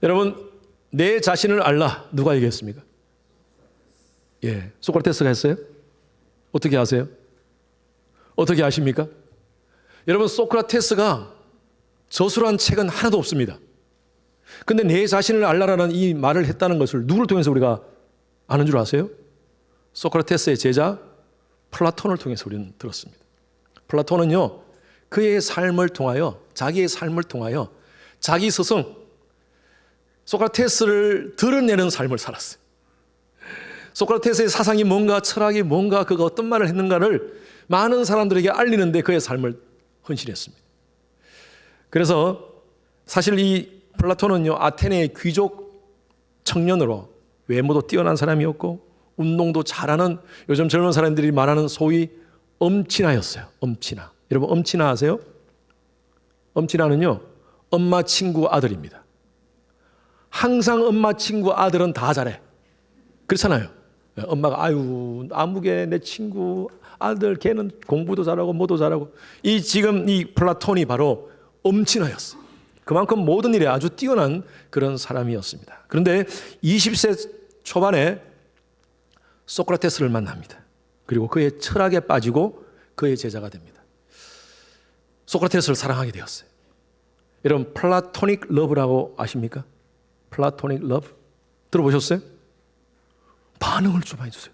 여러분, 내 자신을 알라. 누가 얘기했습니까? 예, 소크라테스가 했어요? 어떻게 아세요? 어떻게 아십니까? 여러분, 소크라테스가 저술한 책은 하나도 없습니다. 근데 내 자신을 알라라는 이 말을 했다는 것을 누구를 통해서 우리가 아는 줄 아세요? 소크라테스의 제자 플라톤을 통해서 우리는 들었습니다. 플라톤은요, 그의 삶을 통하여, 자기의 삶을 통하여 자기 스승 소크라테스를 드러내는 삶을 살았어요. 소크라테스의 사상이 뭔가, 철학이 뭔가, 그가 어떤 말을 했는가를 많은 사람들에게 알리는데 그의 삶을 헌신했습니다. 그래서 사실 이 플라톤은요, 아테네의 귀족 청년으로 외모도 뛰어난 사람이었고 운동도 잘하는, 요즘 젊은 사람들이 말하는 소위 엄친아였어요. 엄친아. 여러분, 엄친아 아세요? 엄친아는요, 엄마 친구 아들입니다. 항상 엄마 친구 아들은 다 잘해. 그렇잖아요. 엄마가 아유, 아무개 내 친구 아들 걔는 공부도 잘하고 뭐도 잘하고. 지금 이 플라톤이 바로 엄친아였어요. 그만큼 모든 일에 아주 뛰어난 그런 사람이었습니다. 그런데 20세 초반에 소크라테스를 만납니다. 그리고 그의 철학에 빠지고 그의 제자가 됩니다. 소크라테스를 사랑하게 되었어요. 여러분, 플라토닉 러브라고 아십니까? 플라토닉 러브 들어보셨어요? 반응을 좀 해주세요.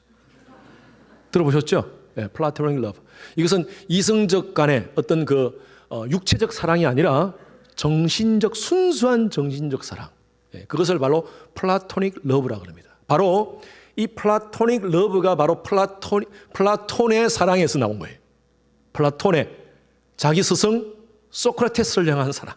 들어보셨죠? 네, 플라토닉 러브. 이것은 이성적 간의 어떤 육체적 사랑이 아니라 정신적, 순수한 정신적 사랑. 네, 그것을 바로 플라토닉 러브라고 합니다. 바로 이 플라토닉 러브가 바로 플라톤의 사랑에서 나온 거예요. 플라톤의 자기 스승 소크라테스를 향한 사랑.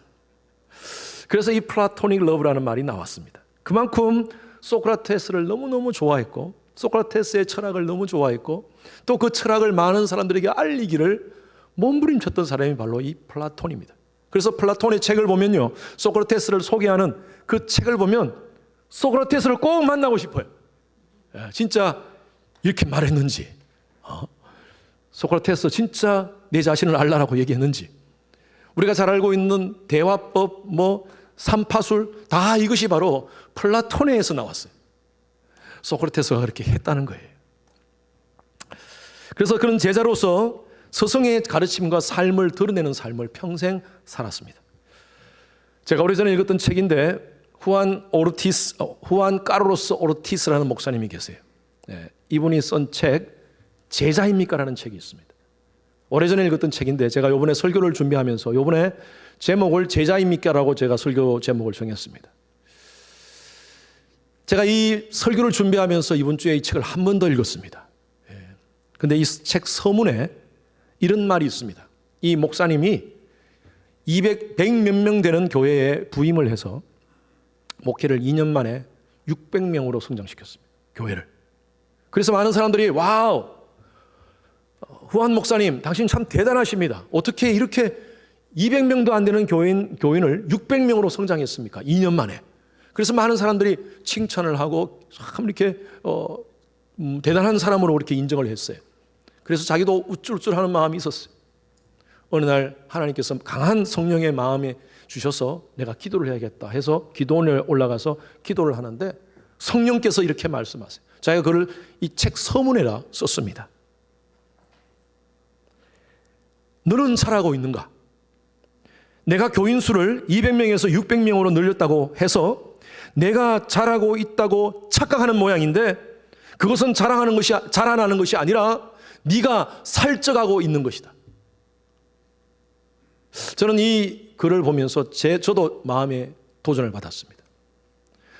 그래서 이 플라토닉 러브라는 말이 나왔습니다. 그만큼 소크라테스를 너무너무 좋아했고, 소크라테스의 철학을 너무 좋아했고, 또 그 철학을 많은 사람들에게 알리기를 몸부림쳤던 사람이 바로 이 플라톤입니다. 그래서 플라톤의 책을 보면요, 소크라테스를 소개하는 그 책을 보면 소크라테스를 꼭 만나고 싶어요. 진짜 이렇게 말했는지, 소크라테스 진짜 내 자신을 알라라고 얘기했는지, 우리가 잘 알고 있는 대화법, 삼파술, 다 이것이 바로 플라톤에서 나왔어요. 소크라테스가 그렇게 했다는 거예요. 그래서 그런 제자로서 스승의 가르침과 삶을 드러내는 삶을 평생 살았습니다. 제가 오래전에 읽었던 책인데 후안 카르로스 오르티스라는 목사님이 계세요. 네, 이분이 쓴 책 제자입니까? 라는 책이 있습니다. 오래전에 읽었던 책인데 제가 이번에 설교를 준비하면서 이번에 제목을 제자입니까? 라고 제가 설교 제목을 정했습니다. 제가 이 설교를 준비하면서 이번 주에 이 책을 한 번 더 읽었습니다. 그런데 이 책 서문에 이런 말이 있습니다. 이 목사님이 100몇 명 되는 교회에 부임을 해서 목회를 2년 만에 600명으로 성장시켰습니다. 교회를. 그래서 많은 사람들이 와우, 후안 목사님 당신 참 대단하십니다. 어떻게 이렇게 200명도 안 되는 교인을 600명으로 성장했습니까? 2년 만에. 그래서 많은 사람들이 칭찬을 하고 참 이렇게 대단한 사람으로 이렇게 인정을 했어요. 그래서 자기도 우쭐우쭐하는 마음이 있었어요. 어느 날 하나님께서 강한 성령의 마음에 주셔서 내가 기도를 해야겠다 해서 기도원에 올라가서 기도를 하는데 성령께서 이렇게 말씀하세요. 제가 그걸 이 책 서문에다 썼습니다. 너는 잘하고 있는가? 내가 교인 수를 200명에서 600명으로 늘렸다고 해서 내가 잘하고 있다고 착각하는 모양인데 그것은 자라나는 것이 아니라 네가 살쪄가고 있는 것이다. 저는 이 글을 보면서 저도 마음에 도전을 받았습니다.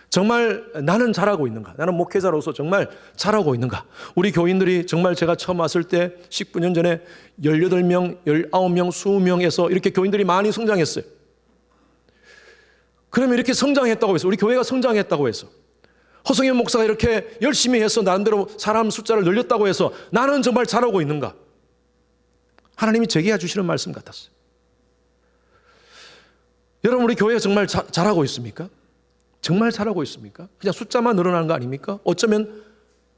정말 나는 잘하고 있는가? 나는 목회자로서 정말 잘하고 있는가? 우리 교인들이 정말 제가 처음 왔을 때 19년 전에 18명, 19명, 20명에서 이렇게 교인들이 많이 성장했어요. 그러면 이렇게 성장했다고 해서, 우리 교회가 성장했다고 해서, 허성현 목사가 이렇게 열심히 해서 나름대로 사람 숫자를 늘렸다고 해서 나는 정말 잘하고 있는가? 하나님이 제게 해주시는 말씀 같았어요. 여러분, 우리 교회가 정말 잘하고 있습니까? 정말 잘하고 있습니까? 그냥 숫자만 늘어나는 거 아닙니까? 어쩌면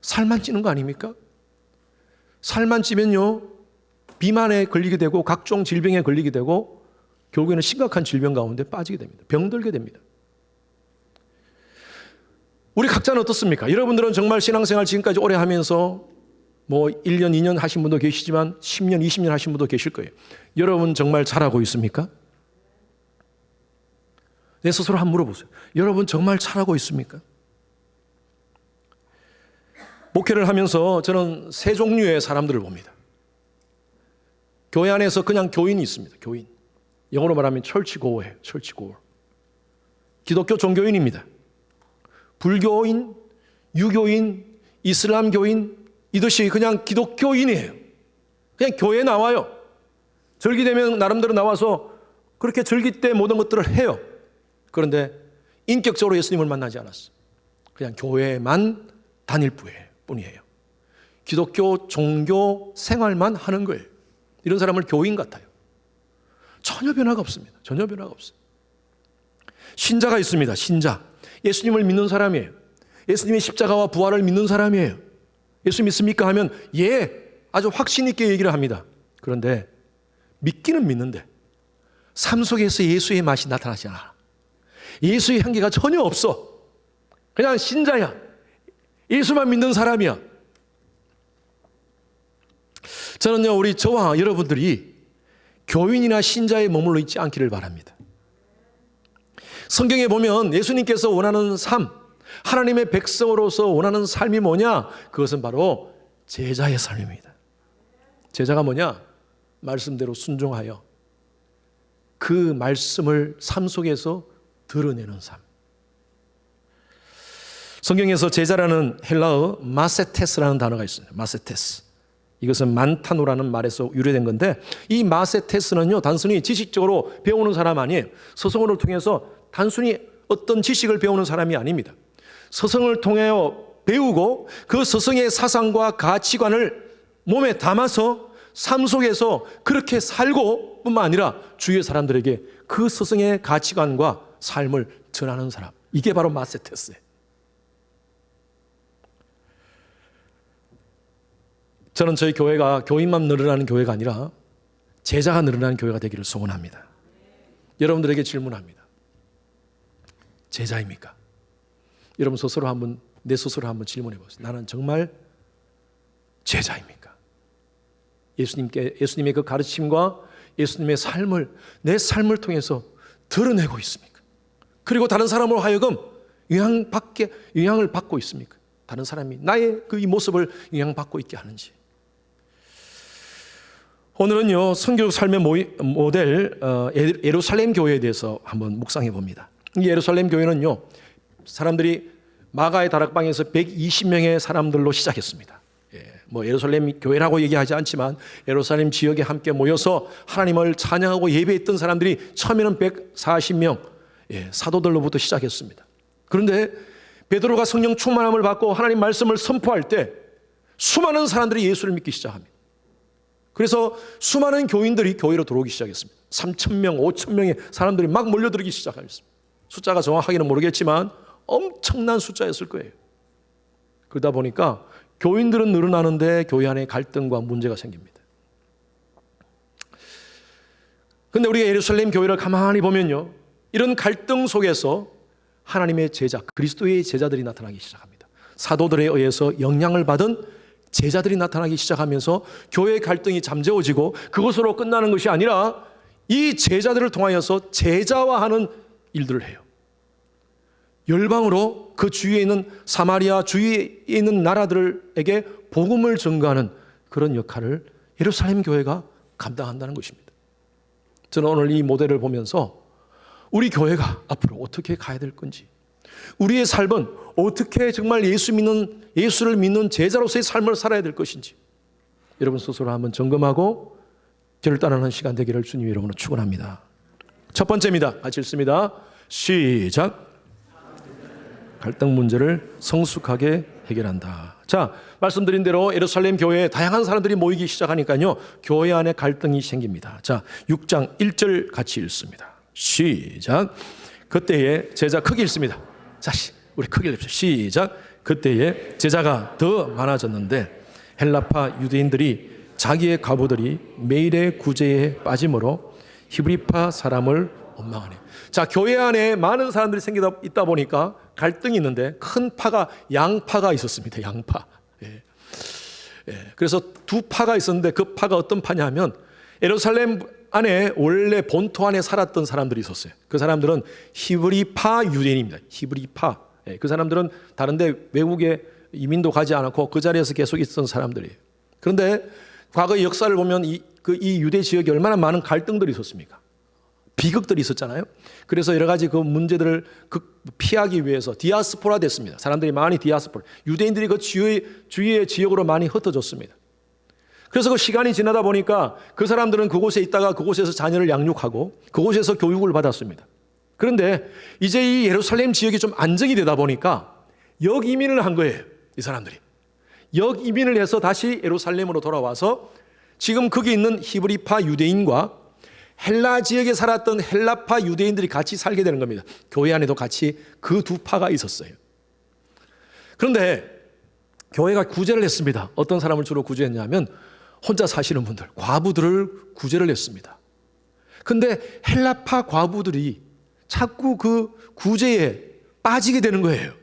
살만 찌는 거 아닙니까? 살만 찌면요, 비만에 걸리게 되고 각종 질병에 걸리게 되고 결국에는 심각한 질병 가운데 빠지게 됩니다. 병들게 됩니다. 우리 각자는 어떻습니까? 여러분들은 정말 신앙생활 지금까지 오래 하면서 뭐 1년, 2년 하신 분도 계시지만 10년, 20년 하신 분도 계실 거예요. 여러분 정말 잘하고 있습니까? 내 스스로 한번 물어보세요. 여러분 정말 잘하고 있습니까? 목회를 하면서 저는 세 종류의 사람들을 봅니다. 교회 안에서 그냥 교인이 있습니다. 교인. 영어로 말하면 철치고어예요. 철치고어. 기독교 종교인입니다. 불교인, 유교인, 이슬람교인 이것이 그냥 기독교인이에요. 그냥 교회에 나와요. 절기되면 나름대로 나와서 그렇게 절기 때 모든 것들을 해요. 그런데 인격적으로 예수님을 만나지 않았어요. 그냥 교회만 다닐 뿐이에요. 기독교 종교 생활만 하는 거예요. 이런 사람을 교인 같아요. 전혀 변화가 없습니다. 전혀 변화가 없어요. 신자가 있습니다. 신자. 예수님을 믿는 사람이에요. 예수님의 십자가와 부활을 믿는 사람이에요. 예수 믿습니까? 하면 예, 아주 확신 있게 얘기를 합니다. 그런데 믿기는 믿는데 삶 속에서 예수의 맛이 나타나지 않아. 예수의 향기가 전혀 없어. 그냥 신자야. 예수만 믿는 사람이야. 저는요, 저와 여러분들이 교인이나 신자에 머물러 있지 않기를 바랍니다. 성경에 보면 예수님께서 원하는 삶, 하나님의 백성으로서 원하는 삶이 뭐냐? 그것은 바로 제자의 삶입니다. 제자가 뭐냐? 말씀대로 순종하여 그 말씀을 삶 속에서 드러내는 삶. 성경에서 제자라는 헬라어 마세테스라는 단어가 있어요. 마세테스. 이것은 만타노라는 말에서 유래된 건데 이 마세테스는요, 단순히 지식적으로 배우는 사람 아니에요. 서성어를 통해서 단순히 어떤 지식을 배우는 사람이 아닙니다. 서성을 통해 배우고 그 서성의 사상과 가치관을 몸에 담아서 삶 속에서 그렇게 살고 뿐만 아니라 주위의 사람들에게 그 서성의 가치관과 삶을 전하는 사람. 이게 바로 마세테스예요. 저는 저희 교회가 교인만 늘어나는 교회가 아니라 제자가 늘어나는 교회가 되기를 소원합니다. 여러분들에게 질문합니다. 제자입니까? 여러분 내 스스로 한번 질문해 보세요. 나는 정말 제자입니까? 예수님의 그 가르침과 예수님의 삶을 내 삶을 통해서 드러내고 있습니까? 그리고 다른 사람으로 하여금 영향을 받고 있습니까? 다른 사람이 나의 그 이 모습을 영향받고 있게 하는지. 오늘은요, 성교육 삶의 모델 예루살렘 교회에 대해서 한번 묵상해 봅니다. 이 예루살렘 교회는요, 사람들이 마가의 다락방에서 120명의 사람들로 시작했습니다. 예루살렘 교회라고 얘기하지 않지만 예루살렘 지역에 함께 모여서 하나님을 찬양하고 예배했던 사람들이 처음에는 140명 사도들로부터 시작했습니다. 그런데 베드로가 성령 충만함을 받고 하나님 말씀을 선포할 때 수많은 사람들이 예수를 믿기 시작합니다. 그래서 수많은 교인들이 교회로 들어오기 시작했습니다. 3,000명, 5,000명의 사람들이 막 몰려들기 시작했습니다. 숫자가 정확하게는 모르겠지만 엄청난 숫자였을 거예요. 그러다 보니까 교인들은 늘어나는데 교회 안에 갈등과 문제가 생깁니다. 그런데 우리가 예루살렘 교회를 가만히 보면요, 이런 갈등 속에서 하나님의 제자, 그리스도의 제자들이 나타나기 시작합니다. 사도들에 의해서 영향을 받은 제자들이 나타나기 시작하면서 교회의 갈등이 잠재워지고 그것으로 끝나는 것이 아니라 이 제자들을 통하여서 제자화하는 일들을 해요. 열방으로 그 주위에 있는 사마리아 주위에 있는 나라들에게 복음을 전가하는 그런 역할을 예루살렘 교회가 감당한다는 것입니다. 저는 오늘 이 모델을 보면서 우리 교회가 앞으로 어떻게 가야 될 건지, 우리의 삶은 어떻게 정말 예수를 믿는 제자로서의 삶을 살아야 될 것인지 여러분 스스로 한번 점검하고 결단하는 시간 되기를 주님 이름으로 축원합니다. 첫 번째입니다. 같이 읽습니다. 시작. 갈등 문제를 성숙하게 해결한다. 자, 말씀드린 대로 예루살렘 교회에 다양한 사람들이 모이기 시작하니까요, 교회 안에 갈등이 생깁니다. 자, 6장 1절 같이 읽습니다. 시작. 그때에 제자 크게 읽습니다. 자, 우리 크게 읽읍시다. 시작. 그때에 제자가 더 많아졌는데 헬라파 유대인들이 자기의 과부들이 매일의 구제에 빠짐으로 히브리파 사람을 원망하네. 자, 교회 안에 많은 사람들이 있다 보니까 갈등이 있는데 큰 파가 양파가 있었습니다. 양파. 예. 그래서 두 파가 있었는데 그 파가 어떤 파냐면 예루살렘 안에 원래 본토 안에 살았던 사람들이 있었어요. 그 사람들은 히브리파 유대인입니다. 히브리파. 그 사람들은 다른데 외국에 이민도 가지 않았고 그 자리에서 계속 있었던 사람들이에요. 그런데 과거의 역사를 보면 이 유대 지역에 얼마나 많은 갈등들이 있었습니까? 비극들이 있었잖아요. 그래서 여러 가지 그 문제들을 피하기 위해서 디아스포라 됐습니다. 사람들이 많이 디아스포라. 유대인들이 그 주위의 지역으로 많이 흩어졌습니다. 그래서 그 시간이 지나다 보니까 그 사람들은 그곳에 있다가 그곳에서 자녀를 양육하고 그곳에서 교육을 받았습니다. 그런데 이제 이 예루살렘 지역이 좀 안정이 되다 보니까 역이민을 한 거예요. 이 사람들이. 역이민을 해서 다시 예루살렘으로 돌아와서 지금 거기 있는 히브리파 유대인과 헬라 지역에 살았던 헬라파 유대인들이 같이 살게 되는 겁니다. 교회 안에도 같이 그 두 파가 있었어요. 그런데 교회가 구제를 했습니다. 어떤 사람을 주로 구제했냐면 혼자 사시는 분들, 과부들을 구제를 했습니다. 근데 헬라파 과부들이 자꾸 그 구제에 빠지게 되는 거예요.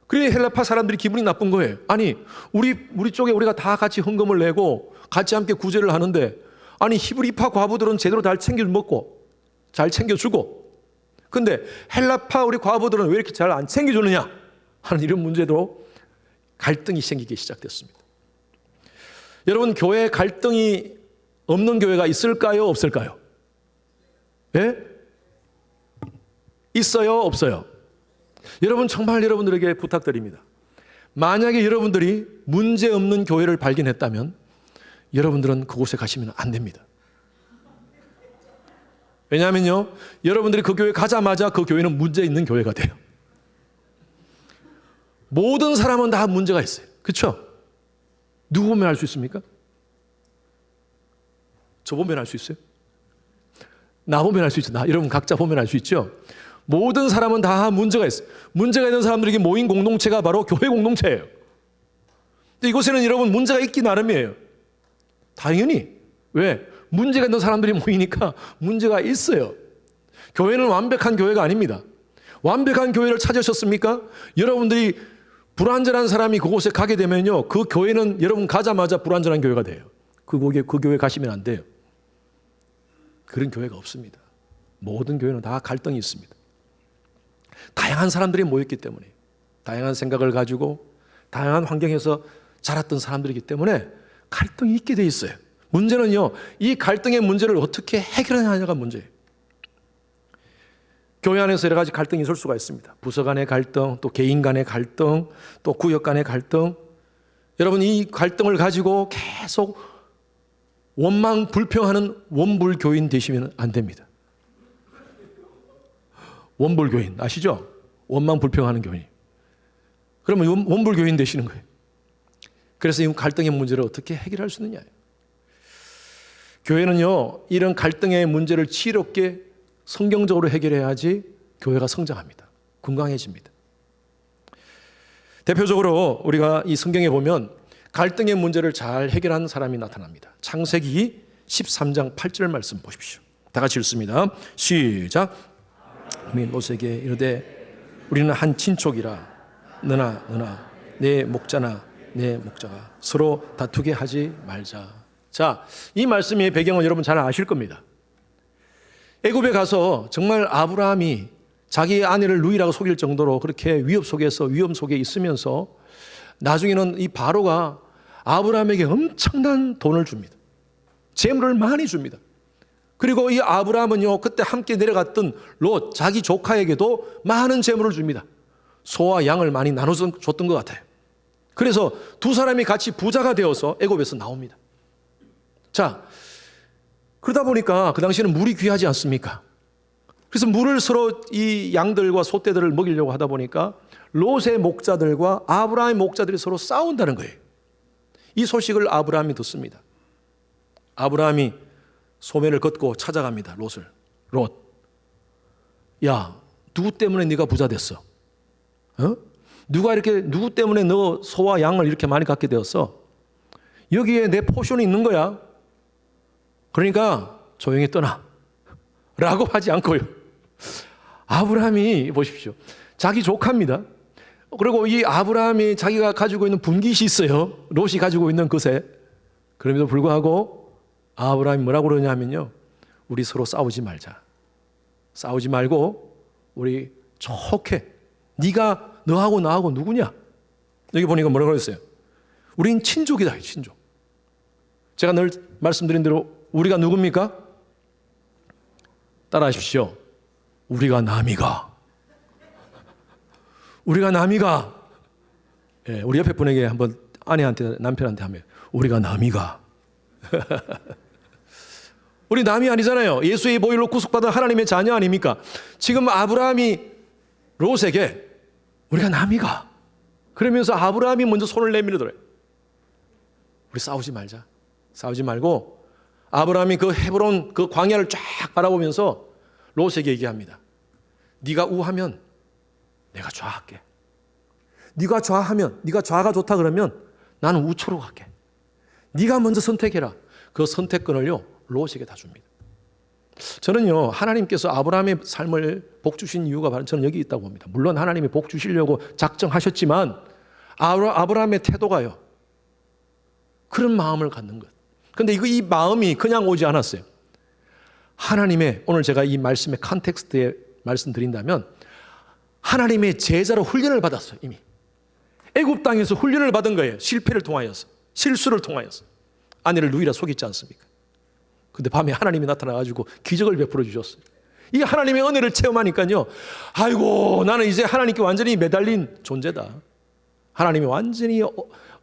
그래 헬라파 사람들이 기분이 나쁜 거예요. 아니 우리 쪽에 우리가 다 같이 헌금을 내고 같이 함께 구제를 하는데 아니 히브리파 과부들은 제대로 잘 챙겨 먹고 잘 챙겨주고 근데 헬라파 우리 과부들은 왜 이렇게 잘 안 챙겨주느냐 하는 이런 문제도 갈등이 생기기 시작됐습니다. 여러분 교회에 갈등이 없는 교회가 있을까요? 없을까요? 예? 있어요? 없어요? 여러분 정말 여러분들에게 부탁드립니다. 만약에 여러분들이 문제 없는 교회를 발견했다면 여러분들은 그곳에 가시면 안 됩니다. 왜냐하면요, 여러분들이 그 교회 가자마자 그 교회는 문제 있는 교회가 돼요. 모든 사람은 다 문제가 있어요. 그렇죠? 누구 보면 알 수 있습니까? 저 보면 알 수 있어요? 나 보면 알 수 있죠. 여러분 각자 보면 알 수 있죠? 모든 사람은 다 문제가 있어요. 문제가 있는 사람들에게 모인 공동체가 바로 교회 공동체예요. 근데 이곳에는 여러분 문제가 있기 나름이에요. 당연히. 왜? 문제가 있는 사람들이 모이니까 문제가 있어요. 교회는 완벽한 교회가 아닙니다. 완벽한 교회를 찾으셨습니까? 여러분들이 불완전한 사람이 그곳에 가게 되면요, 그 교회는 여러분 가자마자 불완전한 교회가 돼요. 그 교회 가시면 안 돼요. 그런 교회가 없습니다. 모든 교회는 다 갈등이 있습니다. 다양한 사람들이 모였기 때문에, 다양한 생각을 가지고 다양한 환경에서 자랐던 사람들이기 때문에 갈등이 있게 돼 있어요. 문제는요, 이 갈등의 문제를 어떻게 해결하느냐가 문제예요. 교회 안에서 여러 가지 갈등이 있을 수가 있습니다. 부서 간의 갈등, 또 개인 간의 갈등, 또 구역 간의 갈등. 여러분 이 갈등을 가지고 계속 원망 불평하는 원불교인 되시면 안 됩니다. 원불교인 아시죠? 원망 불평하는 교인. 그러면 원불교인 되시는 거예요. 그래서 이 갈등의 문제를 어떻게 해결할 수 있느냐. 교회는요, 이런 갈등의 문제를 지혜롭게 성경적으로 해결해야지 교회가 성장합니다. 건강해집니다. 대표적으로 우리가 이 성경에 보면 갈등의 문제를 잘 해결한 사람이 나타납니다. 창세기 13장 8절 말씀 보십시오. 다 같이 읽습니다. 시작. 롯에게 이르되 우리는 한 친족이라 너나 내 목자나 내 목자가 서로 다투게 하지 말자. 자, 이 말씀의 배경은 여러분 잘 아실 겁니다. 애굽에 가서 정말 아브라함이 자기 아내를 누이라고 속일 정도로 그렇게 위험 속에 있으면서 나중에는 이 바로가 아브라함에게 엄청난 돈을 줍니다. 재물을 많이 줍니다. 그리고 이 아브라함은요, 그때 함께 내려갔던 롯, 자기 조카에게도 많은 재물을 줍니다. 소와 양을 많이 나눠줬던 것 같아요. 그래서 두 사람이 같이 부자가 되어서 애굽에서 나옵니다. 자, 그러다 보니까 그 당시에는 물이 귀하지 않습니까? 그래서 물을 서로 이 양들과 소떼들을 먹이려고 하다 보니까 롯의 목자들과 아브라함의 목자들이 서로 싸운다는 거예요. 이 소식을 아브라함이 듣습니다. 아브라함이 소매를 걷고 찾아갑니다. 롯, 야, 누구 때문에 네가 부자 됐어? 누구 때문에 너 소와 양을 이렇게 많이 갖게 되었어? 여기에 내 포션이 있는 거야. 그러니까 조용히 떠나 라고 하지 않고요, 아브라함이 보십시오, 자기 조카입니다. 그리고 이 아브라함이 자기가 가지고 있는 분깃이 있어요. 롯이 가지고 있는 것에. 그럼에도 불구하고 아브라함이 뭐라고 그러냐면요. 우리 서로 싸우지 말자. 싸우지 말고 우리 좋게. 네가 너하고 나하고 누구냐? 여기 보니까 뭐라고 그랬어요? 우린 친족이다. 친족. 제가 늘 말씀드린 대로 우리가 누굽니까? 따라하십시오. 우리가 남이가. 우리가 남이가. 예, 우리 옆에 분에게 한번 아내한테 남편한테 하면 우리가 남이가. 우리 남이 아니잖아요. 예수의 보혈로 구속받은 하나님의 자녀 아닙니까? 지금 아브라함이 롯에게 우리가 남이가. 그러면서 아브라함이 먼저 손을 내밀더래요. 우리 싸우지 말자. 싸우지 말고 아브라함이 그 헤브론 그 광야를 쫙 바라보면서 롯에게 얘기합니다. 네가 우하면 내가 좌할게. 네가 좌하면, 네가 좌가 좋다 그러면 나는 우초로 갈게. 네가 먼저 선택해라. 그 선택권을요 롯에게 다 줍니다. 저는요 하나님께서 아브라함의 삶을 복 주신 이유가 바로 저는 여기 있다고 봅니다. 물론 하나님이 복 주시려고 작정하셨지만 아브라함의 태도가요 그런 마음을 갖는 것. 그런데 이 마음이 그냥 오지 않았어요. 하나님의 오늘 제가 이 말씀의 컨텍스트에 말씀드린다면 하나님의 제자로 훈련을 받았어요. 이미 애굽 땅에서 훈련을 받은 거예요. 실패를 통하여서, 실수를 통하여서. 아내를 누이라 속였지 않습니까? 근데 밤에 하나님이 나타나가지고 기적을 베풀어 주셨어요. 이 하나님의 은혜를 체험하니까요, 아이고 나는 이제 하나님께 완전히 매달린 존재다. 하나님이 완전히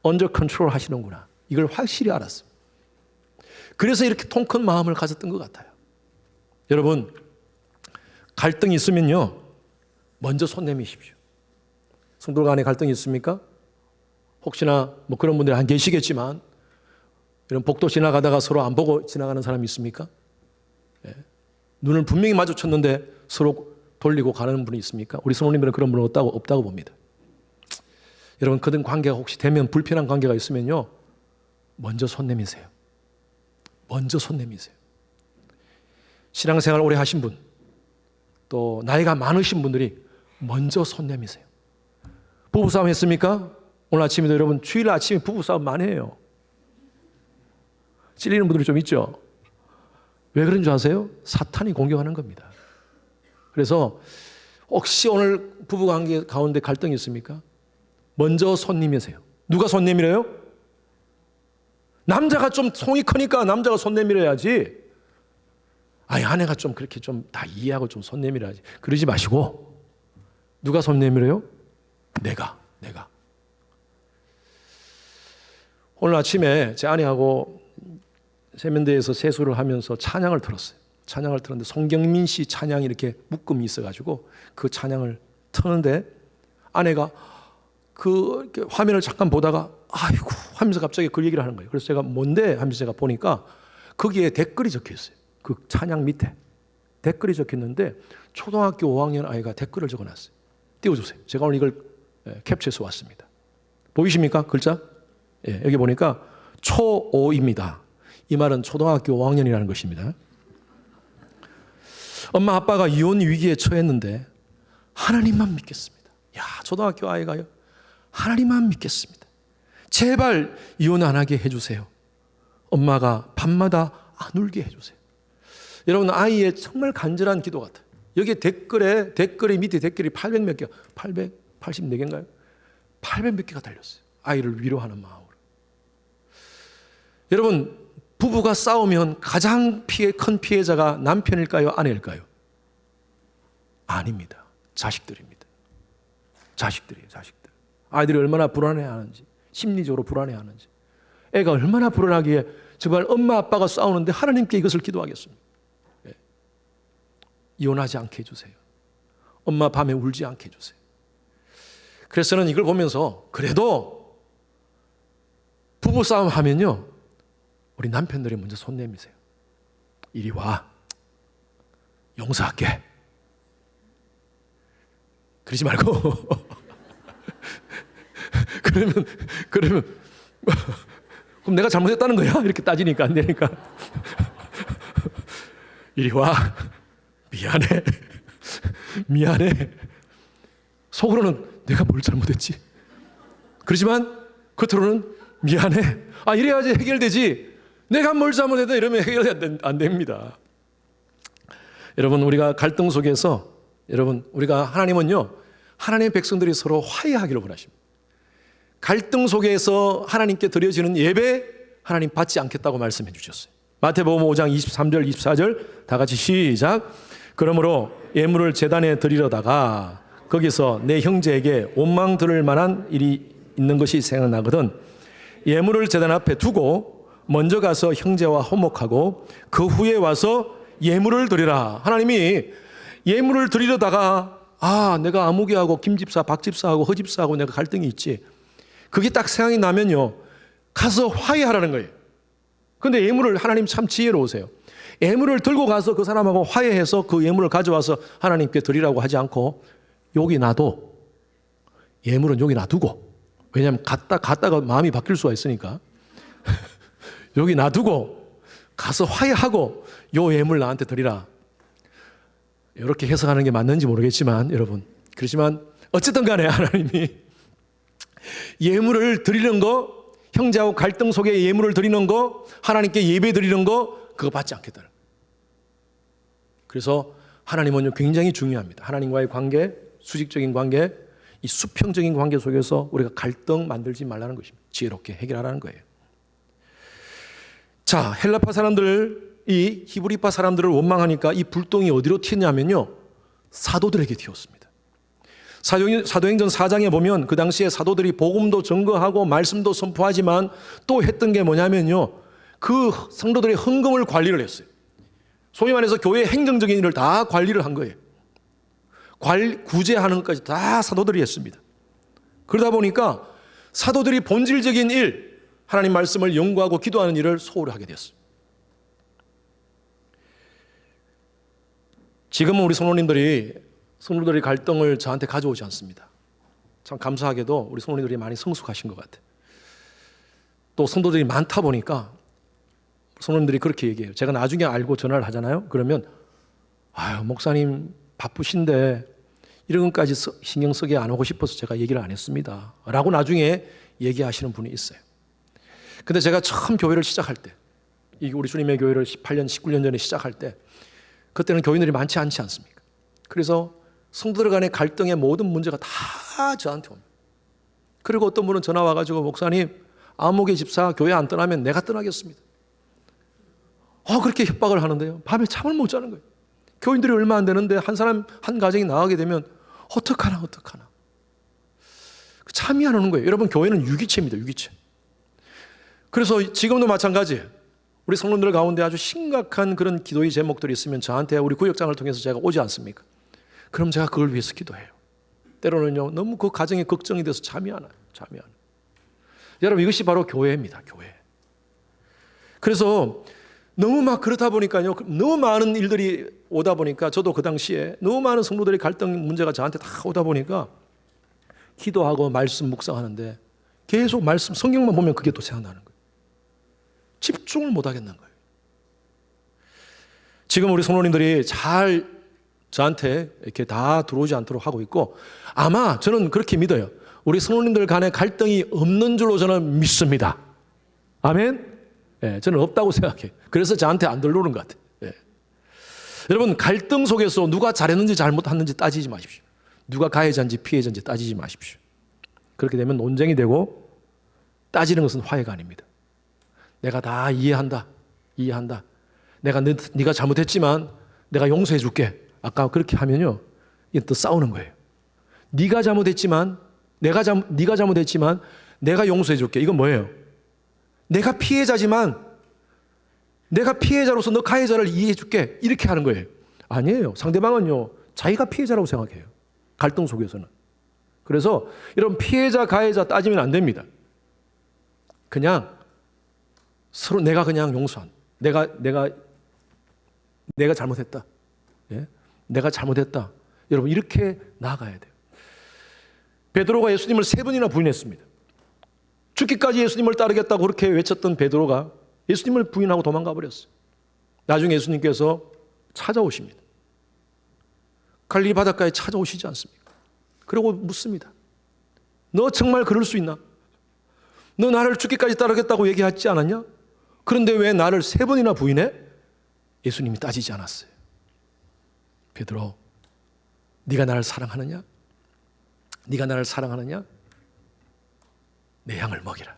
언더 컨트롤 하시는구나. 이걸 확실히 알았어요. 그래서 이렇게 통 큰 마음을 가졌던 것 같아요. 여러분, 갈등이 있으면요 먼저 손 내미십시오. 성도 간에 갈등이 있습니까? 혹시나 뭐 그런 분들이 안 계시겠지만 이런 복도 지나가다가 서로 안 보고 지나가는 사람이 있습니까? 예. 눈을 분명히 마주쳤는데 서로 돌리고 가는 분이 있습니까? 우리 성도님들은 그런 분은 없다고 봅니다. 여러분, 그런 관계가 혹시 되면 불편한 관계가 있으면요 먼저 손 내미세요. 먼저 손 내미세요. 신앙생활 오래 하신 분, 또 나이가 많으신 분들이 먼저 손 내미세요. 부부싸움 했습니까? 오늘 아침에도 여러분 주일 아침에 부부싸움 많이 해요. 찔리는 분들이 좀 있죠. 왜 그런 줄 아세요? 사탄이 공격하는 겁니다. 그래서 혹시 오늘 부부관계 가운데 갈등이 있습니까? 먼저 손 내미세요. 누가 손 내밀어요? 남자가 좀 송이 크니까 남자가 손 내밀어야지. 아니 아내가 좀 그렇게 좀 다 이해하고 좀 손 내밀어야지. 그러지 마시고 누가 손 내밀어요? 내가. 오늘 아침에 제 아내하고 세면대에서 세수를 하면서 찬양을 들었어요. 찬양을 들었는데 송경민 씨 찬양이 이렇게 묶음이 있어가지고 그 찬양을 트는데 아내가 그 화면을 잠깐 보다가 아이고 하면서 갑자기 그 얘기를 하는 거예요. 그래서 제가 뭔데 하면서 제가 보니까 거기에 댓글이 적혀 있어요. 그 찬양 밑에 댓글이 적혀 있는데 초등학교 5학년 아이가 댓글을 적어놨어요. 띄워주세요. 제가 오늘 이걸 캡처해서 왔습니다. 보이십니까? 글자? 예, 여기 보니까 초5입니다. 이 말은 초등학교 5학년이라는 것입니다. 엄마 아빠가 이혼 위기에 처했는데 하나님만 믿겠습니다. 야, 초등학교 아이가요. 하나님만 믿겠습니다. 제발 이혼 안 하게 해주세요. 엄마가 밤마다 안 울게 해주세요. 여러분, 아이의 정말 간절한 기도 같아요. 여기 댓글에 밑에 댓글이 800 몇 개, 884개인가요? 800 몇 개가 달렸어요. 아이를 위로하는 마음으로. 여러분, 부부가 싸우면 가장 큰 피해자가 남편일까요? 아내일까요? 아닙니다. 자식들입니다. 자식들이에요. 자식들. 아이들이 얼마나 불안해하는지, 심리적으로 불안해하는지. 애가 얼마나 불안하기에 정말 엄마 아빠가 싸우는데 하나님께 이것을 기도하겠습니다. 예. 이혼하지 않게 해주세요. 엄마 밤에 울지 않게 해주세요. 그래서 저는 이걸 보면서 그래도 부부싸움 하면요 우리 남편들이 먼저 손 내미세요. 이리 와. 용서할게. 그러지 말고 그러면 그럼 내가 잘못했다는 거야? 이렇게 따지니까 안 되니까 이리 와. 미안해. 속으로는 내가 뭘 잘못했지? 그렇지만 겉으로는 미안해. 이래야지 해결되지. 내가 뭘 잘못했다 이러면 해결이 안 됩니다. 여러분, 우리가 갈등 속에서 우리가 하나님은요, 하나님의 백성들이 서로 화해하기를 원하십니다. 갈등 속에서 하나님께 드려지는 예배 하나님 받지 않겠다고 말씀해 주셨어요. 마태복음 5장 23절 24절 다 같이 시작. 그러므로 예물을 제단에 드리려다가 거기서 내 형제에게 원망 들을 만한 일이 있는 것이 생각나거든 예물을 제단 앞에 두고 먼저 가서 형제와 화목하고 그 후에 와서 예물을 드리라. 하나님이 예물을 드리려다가 내가 아무개하고 김집사 박집사하고 허집사하고 내가 갈등이 있지. 그게 딱 생각이 나면요, 가서 화해하라는 거예요. 그런데 예물을, 하나님 참 지혜로우세요. 예물을 들고 가서 그 사람하고 화해해서 그 예물을 가져와서 하나님께 드리라고 하지 않고 여기 놔둬. 예물은 여기 놔두고. 왜냐하면 갔다가 마음이 바뀔 수가 있으니까. 여기 놔두고 가서 화해하고 요 예물 나한테 드리라. 이렇게 해석하는 게 맞는지 모르겠지만 여러분, 그렇지만 어쨌든 간에 하나님이 예물을 드리는 거, 형제하고 갈등 속에 예물을 드리는 거, 하나님께 예배 드리는 거, 그거 받지 않겠다. 그래서 하나님은 굉장히 중요합니다. 하나님과의 관계, 수직적인 관계, 이 수평적인 관계 속에서 우리가 갈등 만들지 말라는 것입니다. 지혜롭게 해결하라는 거예요. 자, 헬라파 사람들, 이 히브리파 사람들을 원망하니까 이 불똥이 어디로 튀었냐면요, 사도들에게 튀었습니다. 사도행전 4장에 보면 그 당시에 사도들이 복음도 증거하고 말씀도 선포하지만 또 했던 게 뭐냐면요, 그 성도들의 헌금을 관리를 했어요. 소위 말해서 교회 행정적인 일을 다 관리를 한 거예요. 구제하는 것까지 다 사도들이 했습니다. 그러다 보니까 사도들이 본질적인 일, 하나님 말씀을 연구하고 기도하는 일을 소홀히 하게 됐어요. 지금은 우리 성도들이 갈등을 저한테 가져오지 않습니다. 참 감사하게도 우리 성도들이 많이 성숙하신 것 같아요. 또 성도들이 많다 보니까 성도들이 그렇게 얘기해요. 제가 나중에 알고 전화를 하잖아요. 그러면 목사님 바쁘신데 이런 것까지 신경 쓰게 안 하고 싶어서 제가 얘기를 안 했습니다 라고 나중에 얘기하시는 분이 있어요. 근데 제가 처음 교회를 시작할 때, 우리 주님의 교회를 18년, 19년 전에 시작할 때, 그때는 교인들이 많지 않지 않습니까? 그래서 성도들 간의 갈등의 모든 문제가 다 저한테 옵니다. 그리고 어떤 분은 전화 와가지고, 목사님, 아무개 집사 교회 안 떠나면 내가 떠나겠습니다. 그렇게 협박을 하는데요, 밤에 잠을 못 자는 거예요. 교인들이 얼마 안 되는데 한 가정이 나가게 되면 어떡하나. 잠이 안 오는 거예요. 여러분, 교회는 유기체입니다. 유기체. 그래서 지금도 마찬가지예요. 우리 성도들 가운데 아주 심각한 그런 기도의 제목들이 있으면 저한테 우리 구역장을 통해서 제가 오지 않습니까? 그럼 제가 그걸 위해서 기도해요. 때로는요, 너무 그 가정이 걱정이 돼서 잠이 안 와요. 여러분, 이것이 바로 교회입니다. 교회. 그래서 너무 그렇다 보니까요, 너무 많은 일들이 오다 보니까, 저도 그 당시에 너무 많은 성도들의 갈등 문제가 저한테 다 오다 보니까 기도하고 말씀 묵상하는데 계속 말씀, 성경만 보면 그게 또 생각나는 거예요. 집중을 못 하겠는 거예요. 지금 우리 성도님들이 잘 저한테 이렇게 다 들어오지 않도록 하고 있고, 아마 저는 그렇게 믿어요. 우리 성도님들 간에 갈등이 없는 줄로 저는 믿습니다. 아멘? 저는 없다고 생각해요. 그래서 저한테 안 들어오는 것 같아요. 여러분, 갈등 속에서 누가 잘했는지 잘못했는지 따지지 마십시오. 누가 가해자인지 피해자인지 따지지 마십시오. 그렇게 되면 논쟁이 되고, 따지는 것은 화해가 아닙니다. 내가 다 이해한다. 내가 네가 잘못했지만 내가 용서해 줄게. 아까 그렇게 하면요, 이게 또 싸우는 거예요. 네가 잘못했지만 네가 잘못했지만 내가 용서해 줄게. 이건 뭐예요? 내가 피해자지만 내가 피해자로서 너 가해자를 이해해 줄게. 이렇게 하는 거예요. 아니에요. 상대방은요, 자기가 피해자라고 생각해요. 갈등 속에서는. 그래서 이런 피해자 가해자 따지면 안 됩니다. 그냥 서로 내가 그냥 용서한, 내가 잘못했다. 내가 잘못했다. 여러분, 이렇게 나아가야 돼요. 베드로가 예수님을 3번이나 부인했습니다. 죽기까지 예수님을 따르겠다고 그렇게 외쳤던 베드로가 예수님을 부인하고 도망가 버렸어요. 나중에 예수님께서 찾아오십니다. 갈릴리 바닷가에 찾아오시지 않습니까? 그리고 묻습니다. 너 정말 그럴 수 있나? 너 나를 죽기까지 따르겠다고 얘기하지 않았냐? 그런데 왜 나를 3번이나 부인해? 예수님이 따지지 않았어요. 베드로, 네가 나를 사랑하느냐? 네가 나를 사랑하느냐? 내 양을 먹이라.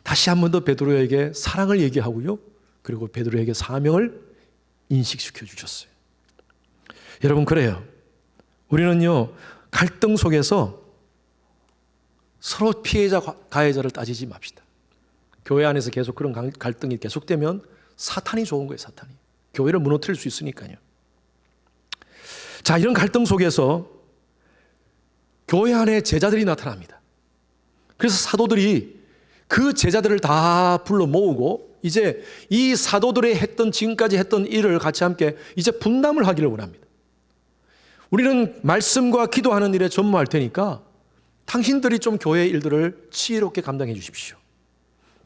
다시 한 번 더 베드로에게 사랑을 얘기하고요. 그리고 베드로에게 사명을 인식시켜 주셨어요. 여러분, 그래요. 우리는요, 갈등 속에서 서로 피해자, 가해자를 따지지 맙시다. 교회 안에서 계속 그런 갈등이 계속되면 사탄이 좋은 거예요, 사탄이. 교회를 무너뜨릴 수 있으니까요. 자, 이런 갈등 속에서 교회 안에 제자들이 나타납니다. 그래서 사도들이 그 제자들을 다 불러 모으고 이제 이 사도들이 지금까지 했던 일을 같이 함께 이제 분담을 하기를 원합니다. 우리는 말씀과 기도하는 일에 전무할 테니까 당신들이 좀 교회 일들을 지혜롭게 감당해 주십시오.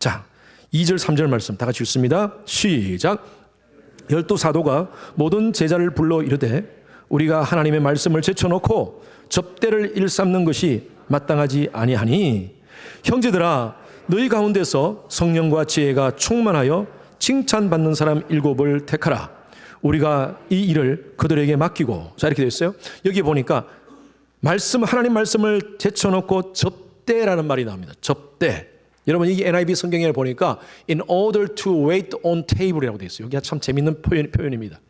자, 2절 3절 말씀 다 같이 읽습니다. 시작. 12사도가 모든 제자를 불러 이르되 우리가 하나님의 말씀을 제쳐놓고 접대를 일삼는 것이 마땅하지 아니하니 형제들아 너희 가운데서 성령과 지혜가 충만하여 칭찬받는 사람 7을 택하라. 우리가 이 일을 그들에게 맡기고. 자, 이렇게 되어 있어요. 여기 보니까 하나님 말씀을 제쳐놓고 접대라는 말이 나옵니다. 접대. 여러분, 이 NIV 성경에 보니까 in order to wait on table이라고 되어 있어요. 여기가 참 재밌는 표현입니다.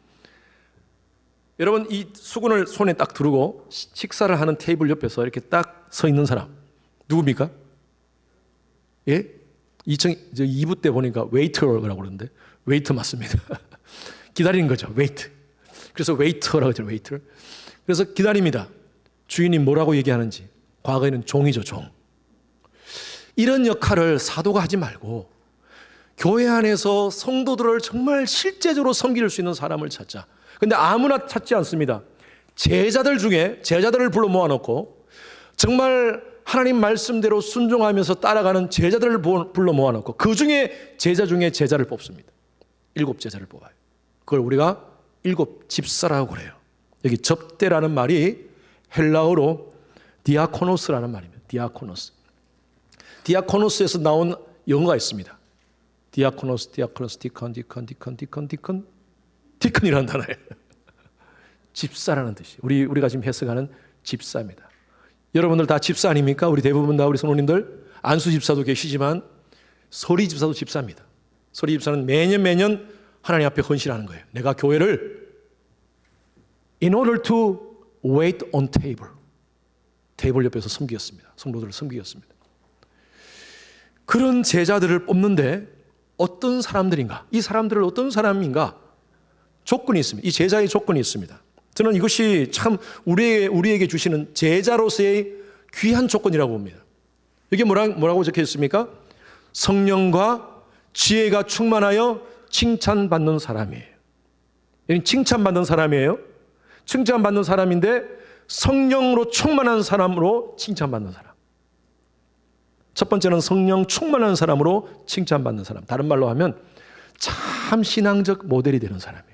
여러분, 이 수건을 손에 딱 두르고 식사를 하는 테이블 옆에서 이렇게 딱 서 있는 사람 누굽니까? 예? 2부 때 보니까 웨이터라고 그러는데 웨이터 맞습니다. 기다리는 거죠. 웨이트. 그래서 웨이터라고 하죠. 웨이터. 그래서 기다립니다. 주인이 뭐라고 얘기하는지. 과거에는 종이죠. 종. 이런 역할을 사도가 하지 말고 교회 안에서 성도들을 정말 실제적으로 섬길 수 있는 사람을 찾자. 근데 아무나 찾지 않습니다. 제자들 중에 제자들을 불러 모아놓고 정말 하나님 말씀대로 순종하면서 따라가는 제자들을 불러 모아놓고 그 중에 제자 중에 제자를 뽑습니다. 7제자를 뽑아요. 그걸 우리가 7집사라고 그래요. 여기 접대라는 말이 헬라어로 디아코노스라는 말입니다. 디아코노스. 디아코노스에서 나온 영어가 있습니다. 디아코노스, 디컨이라는 단어예요. 집사라는 뜻이. 우리가 지금 해석하는 집사입니다. 여러분들 다 집사 아닙니까? 우리 대부분 다 우리 성도님들 안수 집사도 계시지만 서리 집사도 집사입니다. 서리 집사는 매년 하나님 앞에 헌신하는 거예요. 내가 교회를 in order to wait on table. 테이블 옆에서 섬기겠습니다. 성도들을 섬기겠습니다. 그런 제자들을 뽑는데 어떤 사람들인가? 이 사람들을 어떤 사람인가? 조건이 있습니다. 이 제자의 조건이 있습니다. 저는 이것이 참 우리에게 주시는 제자로서의 귀한 조건이라고 봅니다. 이게 뭐라고 적혀 있습니까? 성령과 지혜가 충만하여 칭찬받는 사람이에요. 칭찬받는 사람이에요. 칭찬받는 사람인데 성령으로 충만한 사람으로 칭찬받는 사람. 첫 번째는 성령 충만한 사람으로 칭찬받는 사람. 다른 말로 하면 참 신앙적 모델이 되는 사람이에요.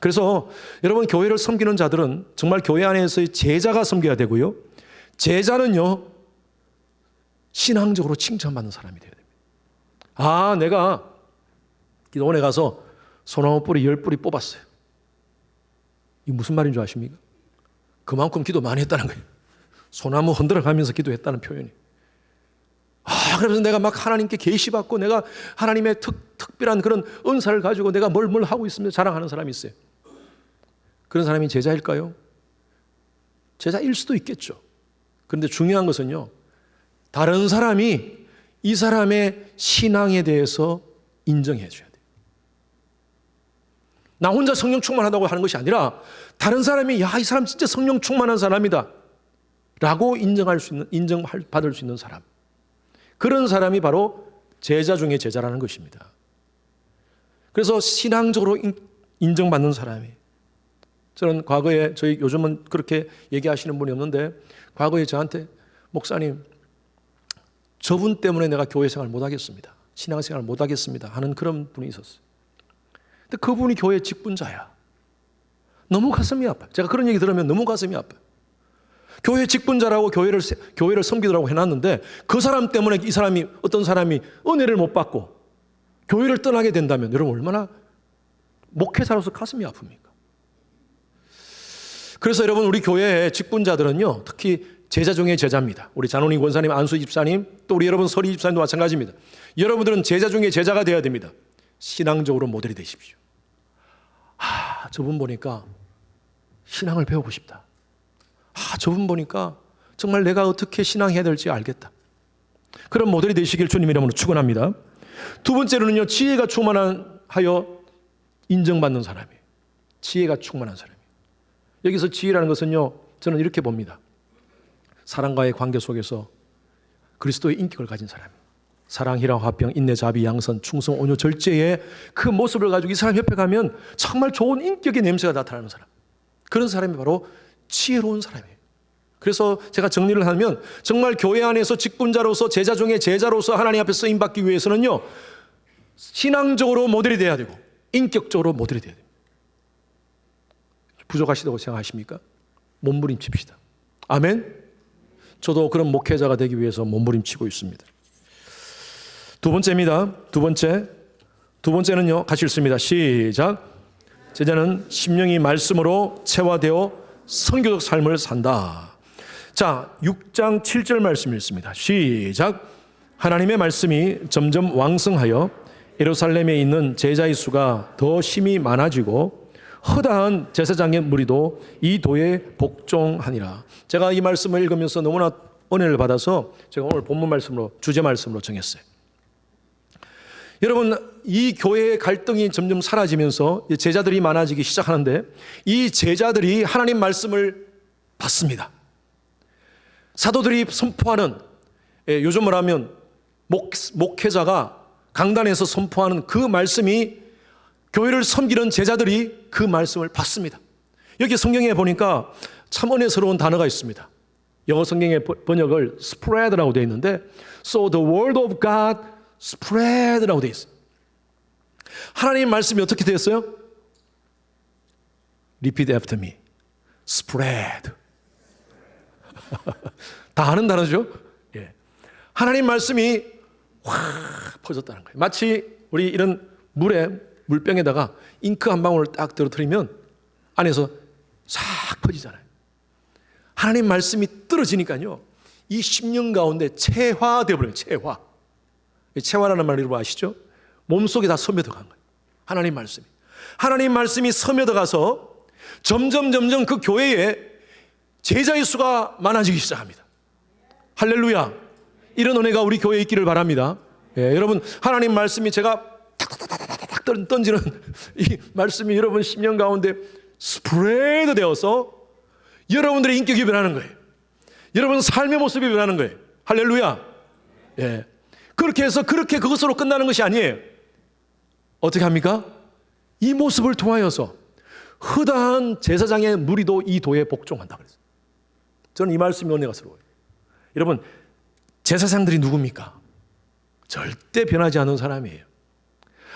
그래서 여러분 교회를 섬기는 자들은 정말 교회 안에서의 제자가 섬겨야 되고요. 제자는요 신앙적으로 칭찬받는 사람이 되어야 됩니다. 아, 내가 기도원에 가서 소나무 뿌리 10뿌리 뽑았어요. 이게 무슨 말인 줄 아십니까? 그만큼 기도 많이 했다는 거예요. 소나무 흔들어 가면서 기도했다는 표현이. 그래서 내가 막 하나님께 계시받고 내가 하나님의 특별한 그런 은사를 가지고 내가 뭘 하고 있으면 자랑하는 사람이 있어요. 그런 사람이 제자일까요? 제자일 수도 있겠죠. 그런데 중요한 것은요, 다른 사람이 이 사람의 신앙에 대해서 인정해 줘야 돼요. 나 혼자 성령 충만하다고 하는 것이 아니라 다른 사람이 야, 이 사람 진짜 성령 충만한 사람이다 라고 인정받을 수 있는 사람. 그런 사람이 바로 제자 중에 제자라는 것입니다. 그래서 신앙적으로 인정받는 사람이. 저는 과거에 요즘은 그렇게 얘기하시는 분이 없는데 과거에 저한테 목사님 저분 때문에 내가 교회 생활 못하겠습니다. 신앙생활 못하겠습니다 하는 그런 분이 있었어요. 근데 그분이 교회 직분자야. 너무 가슴이 아파요. 제가 그런 얘기 들으면 너무 가슴이 아파요. 교회 직분자라고 교회를 섬기더라고 해놨는데 그 사람 때문에 어떤 사람이 은혜를 못 받고 교회를 떠나게 된다면 여러분 얼마나 목회자로서 가슴이 아픕니까? 그래서 여러분 우리 교회의 직분자들은요, 특히 제자 중에 제자입니다. 우리 잔원희 권사님, 안수 집사님, 또 우리 여러분 서리 집사님도 마찬가지입니다. 여러분들은 제자 중에 제자가 되어야 됩니다. 신앙적으로 모델이 되십시오. 저분 보니까 신앙을 배우고 싶다. 저분 보니까 정말 내가 어떻게 신앙해야 될지 알겠다. 그런 모델이 되시길 주님 이름으로 축원합니다. 두 번째로는요, 지혜가 충만하여 인정받는 사람이에요. 지혜가 충만한 사람이에요. 여기서 지혜라는 것은요, 저는 이렇게 봅니다. 사랑과의 관계 속에서 그리스도의 인격을 가진 사람이에요. 사랑, 희락, 화평, 인내, 자비, 양선, 충성, 온유, 절제의 그 모습을 가지고 이 사람 옆에 가면 정말 좋은 인격의 냄새가 나타나는 사람. 그런 사람이 바로 지혜로운 사람이에요. 그래서 제가 정리를 하면 정말 교회 안에서 직분자로서 제자 중에 제자로서 하나님 앞에 쓰임받기 위해서는요, 신앙적으로 모델이 돼야 되고 인격적으로 모델이 돼야 됩니다. 부족하시다고 생각하십니까? 몸부림칩시다. 아멘. 저도 그런 목회자가 되기 위해서 몸부림치고 있습니다. 두 번째입니다. 두 번째는요, 같이 읽습니다. 시작. 제자는 심령이 말씀으로 체화되어 선교적 삶을 산다. 자, 6장 7절 말씀 읽습니다. 시작. 하나님의 말씀이 점점 왕성하여 예루살렘에 있는 제자의 수가 더 심히 많아지고 허다한 제사장의 무리도 이 도에 복종하니라. 제가 이 말씀을 읽으면서 너무나 은혜를 받아서 제가 오늘 본문 말씀으로, 주제 말씀으로 정했어요. 여러분, 이 교회의 갈등이 점점 사라지면서 제자들이 많아지기 시작하는데 이 제자들이 하나님 말씀을 받습니다. 사도들이 선포하는, 요즘 말하면 목회자가 강단에서 선포하는 그 말씀이 교회를 섬기는 제자들이 그 말씀을 받습니다. 여기 성경에 보니까 참 은혜스러운 단어가 있습니다. 영어 성경의 번역을 spread라고 되어 있는데 So the word of God spread라고 되어 있어요. 하나님 말씀이 어떻게 되었어요? Repeat after me. Spread. 다 아는 단어죠? 예. 하나님 말씀이 확 퍼졌다는 거예요. 마치 우리 이런 물병에다가 잉크 한 방울을 딱 떨어뜨리면 안에서 싹 퍼지잖아요. 하나님 말씀이 떨어지니까요, 이 10년 가운데 체화되어 버려요. 체화라는 말 여러분 아시죠? 몸속에 다 스며들어간 거예요. 하나님 말씀이 스며들어가서 점점 그 교회에 제자의 수가 많아지기 시작합니다. 할렐루야. 이런 은혜가 우리 교회에 있기를 바랍니다. 예, 여러분, 하나님 말씀이 제가 탁탁탁탁탁 던지는 이 말씀이 여러분 10년 가운데 스프레드 되어서 여러분들의 인격이 변하는 거예요. 여러분 삶의 모습이 변하는 거예요. 할렐루야. 예. 그렇게 해서 그것으로 끝나는 것이 아니에요. 어떻게 합니까? 이 모습을 통하여서 허다한 제사장의 무리도 이 도에 복종한다 그랬어요. 저는 이 말씀이 은혜가스러워요. 여러분, 제사장들이 누굽니까? 절대 변하지 않은 사람이에요.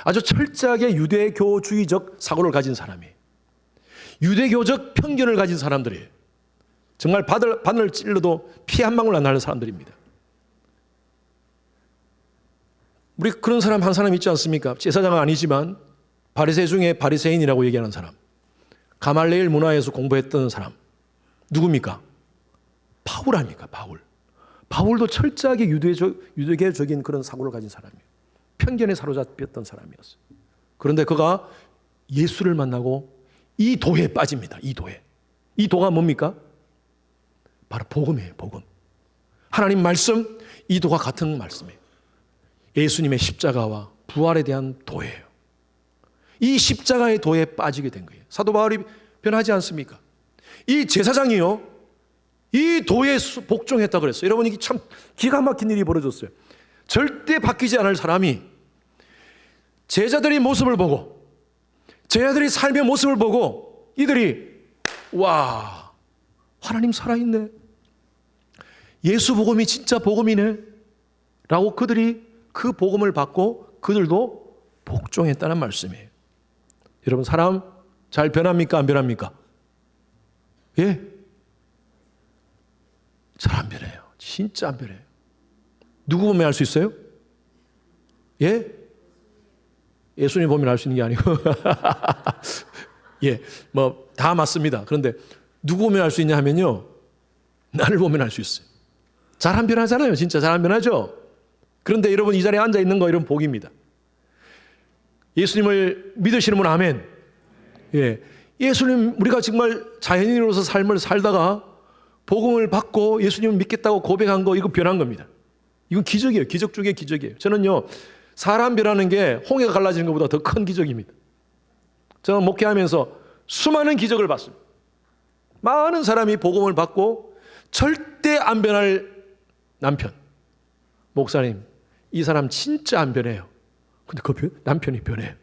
아주 철저하게 유대교주의적 사고를 가진 사람이에요. 유대교적 편견을 가진 사람들이에요. 정말 바늘 찔러도 피 한 방울 안 나는 사람들입니다. 우리 그런 사람 한 사람 있지 않습니까? 제사장은 아니지만 바리새 중에 바리새인이라고 얘기하는 사람, 가말레일 문화에서 공부했던 사람, 누굽니까? 바울 아닙니까? 바울도 철저하게 유대교적인 그런 사고를 가진 사람이에요. 편견에 사로잡혔던 사람이었어요. 그런데 그가 예수를 만나고 이 도에 빠집니다. 이 도가 뭡니까? 바로 복음이에요. 복음. 하나님 말씀, 이 도가 같은 말씀이에요. 예수님의 십자가와 부활에 대한 도예요. 이 십자가의 도에 빠지게 된 거예요. 사도 바울이 변하지 않습니까? 이 제사장이요, 이 도에 복종했다 그랬어요. 여러분, 이게 참 기가 막힌 일이 벌어졌어요. 절대 바뀌지 않을 사람이 제자들의 모습을 보고, 제자들의 삶의 모습을 보고 이들이 와, 하나님 살아있네, 예수 복음이 진짜 복음이네 라고 그들이 그 복음을 받고 그들도 복종했다는 말씀이에요. 여러분, 사람 잘 변합니까? 안 변합니까? 예. 잘 안 변해요. 진짜 안 변해요. 누구 보면 알 수 있어요? 예? 예수님 보면 알 수 있는 게 아니고 예, 뭐 다 맞습니다. 그런데 누구 보면 알 수 있냐 하면요, 나를 보면 알 수 있어요. 잘 안 변하잖아요. 진짜 잘 안 변하죠. 그런데 여러분 이 자리에 앉아 있는 거 이런 복입니다. 예수님을 믿으시는 분 아멘. 예, 예수님 우리가 정말 자연인으로서 삶을 살다가 복음을 받고 예수님을 믿겠다고 고백한 거, 이거 변한 겁니다. 이건 기적이에요. 기적 중에 기적이에요. 저는요, 사람 변하는 게 홍해가 갈라지는 것보다 더 큰 기적입니다. 저는 목회하면서 수많은 기적을 봤습니다. 많은 사람이 복음을 받고 절대 안 변할 남편, 목사님 이 사람 진짜 안 변해요. 근데 그 남편이 변해요.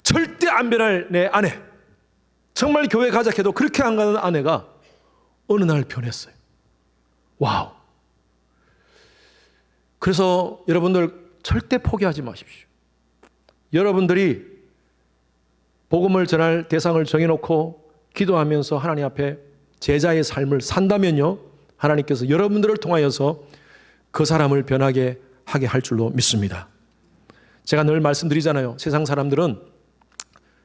절대 안 변할 내 아내, 정말 교회 가자 해도 그렇게 안 가는 아내가 어느 날 변했어요. 와우. 그래서 여러분들 절대 포기하지 마십시오. 여러분들이 복음을 전할 대상을 정해놓고 기도하면서 하나님 앞에 제자의 삶을 산다면요, 하나님께서 여러분들을 통하여서 그 사람을 변하게 하게 할 줄로 믿습니다. 제가 늘 말씀드리잖아요. 세상 사람들은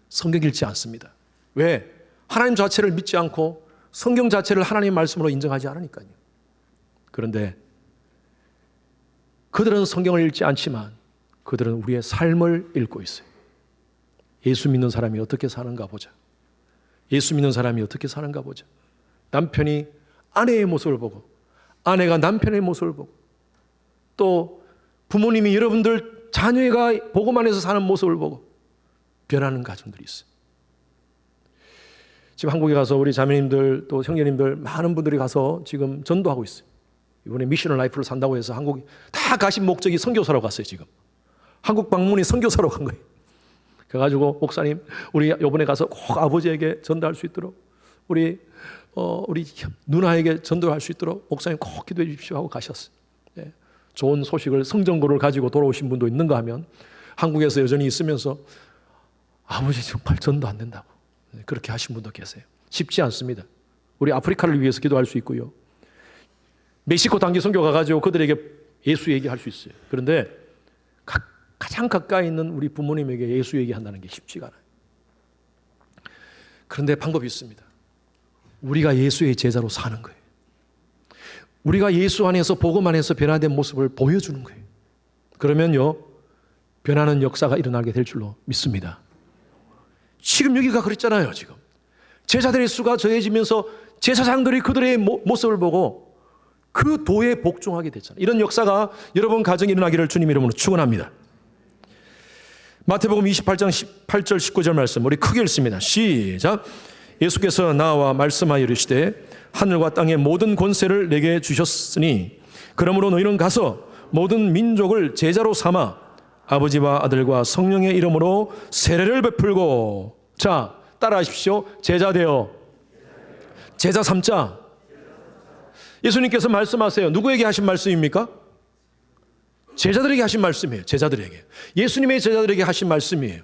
성경 읽지 않습니다. 왜? 하나님 자체를 믿지 않고 성경 자체를 하나님의 말씀으로 인정하지 않으니까요. 그런데 그들은 성경을 읽지 않지만 그들은 우리의 삶을 읽고 있어요. 예수 믿는 사람이 어떻게 사는가 보자. 예수 믿는 사람이 어떻게 사는가 보자. 남편이 아내의 모습을 보고, 아내가 남편의 모습을 보고, 또 부모님이 여러분들 자녀가 복음 안에서 사는 모습을 보고 변하는 가정들이 있어요. 지금 한국에 가서 우리 자매님들 또 형제님들 많은 분들이 가서 지금 전도하고 있어요. 이번에 미셔널 라이프를 산다고 해서 한국에 다 가신 목적이 선교사로 갔어요. 지금 한국 방문이 선교사로 간 거예요. 그래가지고 목사님 우리 이번에 가서 꼭 아버지에게 전도할 수 있도록, 우리 누나에게 전도할 수 있도록 목사님 꼭 기도해 주십시오 하고 가셨어요. 네. 좋은 소식을, 성전고를 가지고 돌아오신 분도 있는가 하면 한국에서 여전히 있으면서 아버지 정말 전도 안 된다고 그렇게 하신 분도 계세요. 쉽지 않습니다. 우리 아프리카를 위해서 기도할 수 있고요, 멕시코 단기 선교 가가지고 그들에게 예수 얘기할 수 있어요. 그런데 가장 가까이 있는 우리 부모님에게 예수 얘기한다는 게 쉽지가 않아요. 그런데 방법이 있습니다. 우리가 예수의 제자로 사는 거예요. 우리가 예수 안에서, 복음 안에서 변화된 모습을 보여주는 거예요. 그러면요, 변하는 역사가 일어나게 될 줄로 믿습니다. 지금 여기가 그랬잖아요. 지금 제자들의 수가 더해지면서 제사장들이 그들의 모습을 보고 그 도에 복종하게 됐잖아요. 이런 역사가 여러분 가정에 일어나기를 주님 이름으로 축원합니다. 마태복음 28장 18절 19절 말씀 우리 크게 읽습니다. 시작. 예수께서 나와 말씀하여 이르시되 하늘과 땅의 모든 권세를 내게 주셨으니 그러므로 너희는 가서 모든 민족을 제자로 삼아 아버지와 아들과 성령의 이름으로 세례를 베풀고, 자 따라하십시오. 제자 되어 제자 삼자. 예수님께서 말씀하세요. 누구에게 하신 말씀입니까? 제자들에게 하신 말씀이에요. 제자들에게, 예수님의 제자들에게 하신 말씀이에요.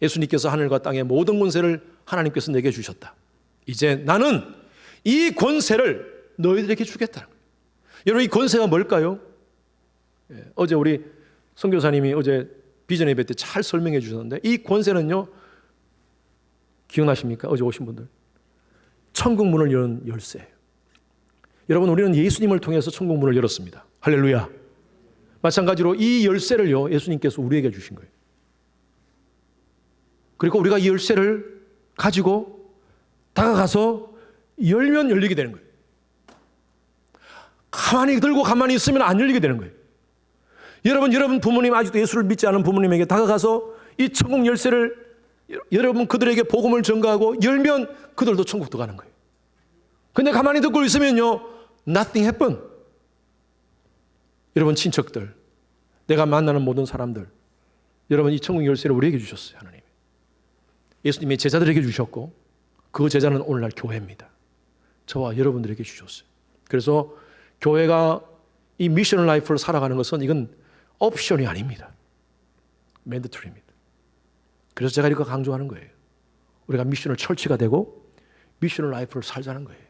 예수님께서 하늘과 땅의 모든 권세를 하나님께서 내게 주셨다. 이제 나는 이 권세를 너희들에게 주겠다. 여러분 이 권세가 뭘까요? 어제 우리 선교사님이 어제 비전 예배 때 잘 설명해 주셨는데, 이 권세는요, 기억나십니까? 어제 오신 분들, 천국 문을 여는 열쇠예요. 여러분 우리는 예수님을 통해서 천국 문을 열었습니다. 할렐루야. 마찬가지로 이 열쇠를요, 예수님께서 우리에게 주신 거예요. 그리고 우리가 이 열쇠를 가지고 다가가서 열면 열리게 되는 거예요. 가만히 들고 가만히 있으면 안 열리게 되는 거예요. 여러분 부모님 아직도 예수를 믿지 않은 부모님에게 다가가서 이 천국 열쇠를 여러분 그들에게 복음을 전가하고 열면 그들도 천국도 가는 거예요. 근데 가만히 듣고 있으면요, nothing happen. 여러분 친척들, 내가 만나는 모든 사람들, 여러분 이 천국 열쇠를 우리에게 주셨어요. 하나님 예수님의 제자들에게 주셨고 그 제자는 오늘날 교회입니다. 저와 여러분들에게 주셨어요. 그래서 교회가 이 미셔널 라이프를 살아가는 것은 이건 옵션이 아닙니다. 맨드토리입니다. 그래서 제가 이렇게 강조하는 거예요. 우리가 미셔널 철치가 되고 미셔널 라이프를 살자는 거예요.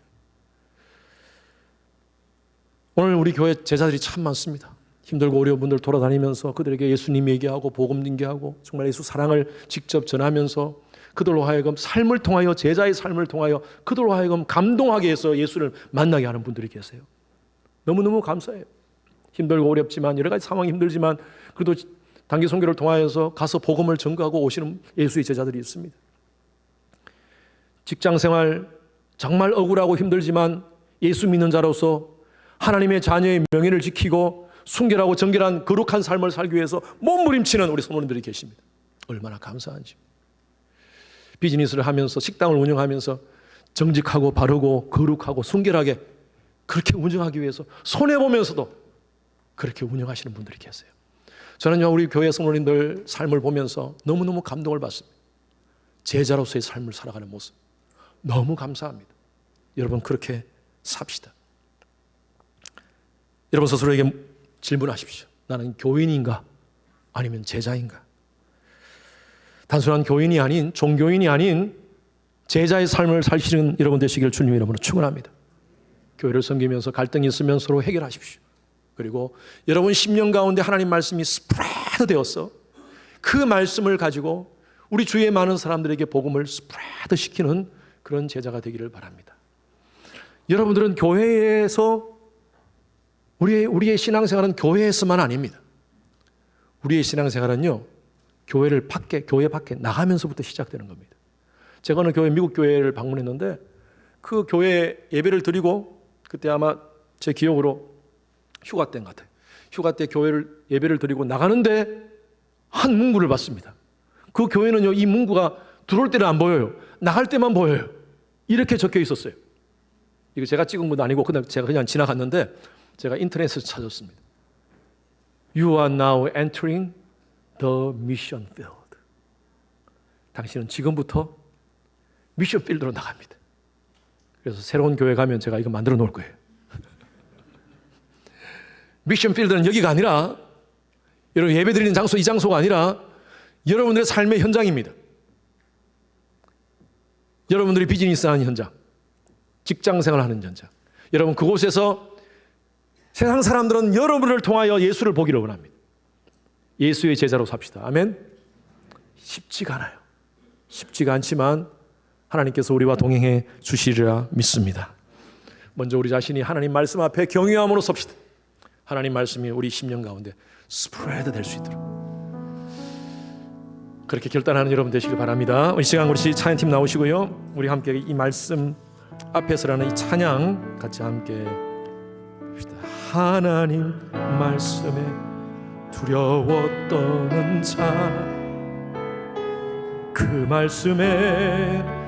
오늘 우리 교회 제자들이 참 많습니다. 힘들고 어려운 분들 돌아다니면서 그들에게 예수님 얘기하고 복음 얘기하고 정말 예수 사랑을 직접 전하면서 그들로 하여금 삶을 통하여, 제자의 삶을 통하여 그들로 하여금 감동하게 해서 예수를 만나게 하는 분들이 계세요. 너무너무 감사해요. 힘들고 어렵지만, 여러 가지 상황이 힘들지만 그래도 단기 선교를 통하여서 가서 복음을 전가하고 오시는 예수의 제자들이 있습니다. 직장생활 정말 억울하고 힘들지만 예수 믿는 자로서 하나님의 자녀의 명예를 지키고 순결하고 정결한 거룩한 삶을 살기 위해서 몸부림치는 우리 성도님들이 계십니다. 얼마나 감사한지. 비즈니스를 하면서, 식당을 운영하면서 정직하고 바르고 거룩하고 순결하게 그렇게 운영하기 위해서 손해보면서도 그렇게 운영하시는 분들이 계세요. 저는요, 우리 교회 성도님들 삶을 보면서 너무너무 감동을 받습니다. 제자로서의 삶을 살아가는 모습 너무 감사합니다. 여러분, 그렇게 삽시다. 여러분 스스로에게 질문하십시오. 나는 교인인가? 아니면 제자인가? 단순한 교인이 아닌, 종교인이 아닌 제자의 삶을 사시는 여러분 되시길 주님의 이름으로 축원합니다. 교회를 섬기면서 갈등이 있으면 서로 해결하십시오. 그리고 여러분 10년 가운데 하나님 말씀이 스프레드 되어서 그 말씀을 가지고 우리 주위의 많은 사람들에게 복음을 스프레드 시키는 그런 제자가 되기를 바랍니다. 여러분들은 교회에서 우리의 신앙생활은 교회에서만 아닙니다. 우리의 신앙생활은요, 교회 밖에 나가면서부터 시작되는 겁니다. 제가 어느 교회, 미국 교회를 방문했는데 그 교회 예배를 드리고, 그때 아마 제 기억으로 휴가 때인 것 같아요. 휴가 때 예배를 드리고 나가는데 한 문구를 봤습니다. 그 교회는요, 이 문구가 들어올 때는 안 보여요. 나갈 때만 보여요. 이렇게 적혀 있었어요. 이거 제가 찍은 것도 아니고 제가 그냥 지나갔는데 제가 인터넷에서 찾았습니다. You are now entering the mission field. 당신은 지금부터 미션 필드로 나갑니다. 그래서 새로운 교회 가면 제가 이거 만들어 놓을 거예요. 미션 필드는 여기가 아니라, 여러분 예배 드리는 장소, 이 장소가 아니라 여러분들의 삶의 현장입니다. 여러분들이 비즈니스 하는 현장, 직장 생활하는 현장, 여러분 그곳에서 세상 사람들은 여러분을 통하여 예수를 보기를 원합니다. 예수의 제자로 삽시다. 아멘. 쉽지가 않아요. 쉽지가 않지만 하나님께서 우리와 동행해 주시리라 믿습니다. 먼저 우리 자신이 하나님 말씀 앞에 경외함으로 섭시다. 하나님 말씀이 우리 10년 가운데 스프레드 될 수 있도록 그렇게 결단하는 여러분 되시길 바랍니다. 이 시간 우리 찬양팀 나오시고요, 우리 함께 이 말씀 앞에서라는 이 찬양 같이 함께 합시다. 하나님 말씀에 두려워 떠는 자, 그 말씀에